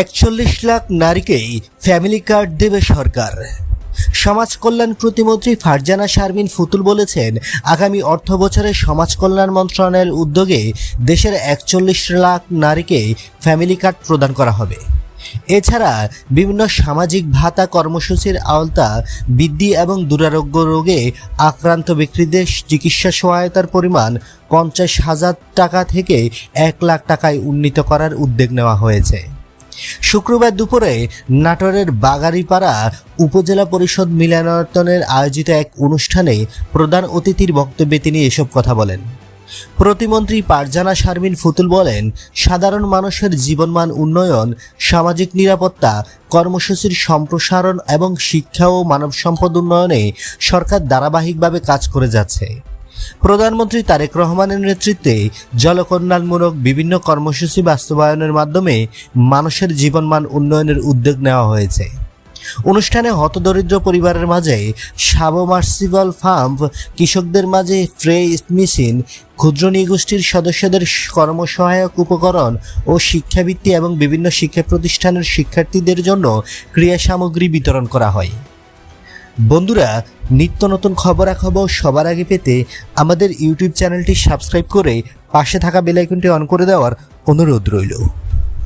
41 lakh নারীকেই family card দেবে সরকার। সমাজ কল্যাণ প্রতিমন্ত্রী ফারজানা শারমিন ফুতুল বলেছেন, আগামী অর্থ বছরে সমাজ কল্যাণ মন্ত্রণালয়ের উদ্যোগে দেশের 41 লাখ নারীকে ফ্যামিলি কার্ড প্রদান করা হবে। এছাড়া বিভিন্ন সামাজিক ভাতা কর্মসূচির আওতা বৃদ্ধি এবং দুরারোগ্য রোগে আক্রান্ত ব্যক্তিদের চিকিৎসা সহায়তার পরিমাণ 50,000 টাকা থেকে 1 লাখ টাকায় উন্নীত করার উদ্যোগ নেওয়া হয়েছে। শুক্রবার দুপুরে নাটোরের বাগারীপাড়া উপজেলা পরিষদ মিলনায়তনের আয়োজিত এক অনুষ্ঠানে প্রধান অতিথির বক্তব্যে তিনি এসব কথা বলেন। প্রতিমন্ত্রী ফারজানা শারমিন ফুতুল বলেন, সাধারণ মানুষের জীবনমান উন্নয়ন, সামাজিক নিরাপত্তা, কর্মসূচির সম্প্রসারণ এবং শিক্ষা ও মানব সম্পদ উন্নয়নে সরকার ধারাবাহিকভাবে কাজ করে যাচ্ছে। প্রধানমন্ত্রী তারেক রহমানের নেতৃত্বে জনকল্যাণমূলক বিভিন্ন কর্মসূচি বাস্তবায়নের মাধ্যমে মানুষের জীবনমান উন্নয়নের উদ্যোগ নেওয়া হয়েছে। অনুষ্ঠানে হতদরিদ্র পরিবারের মাঝে সাবমার্সিবল পাম্প, কৃষকদের মাঝে স্প্রে মেশিন, ক্ষুদ্র নৃগোষ্ঠীর সদস্যদের কর্মসহায়ক উপকরণ ও শিক্ষাবৃত্তি এবং বিভিন্ন শিক্ষা প্রতিষ্ঠানের শিক্ষার্থীদের জন্য ক্রীড়া সামগ্রী বিতরণ করা হয়। বন্ধুরা, নিত্য নতুন খবরাখবর সবার আগে পেতে আমাদের ইউটিউব চ্যানেলটি সাবস্ক্রাইব করে পাশে থাকা বেল আইকনটি অন করে দেওয়ার অনুরোধ রইল।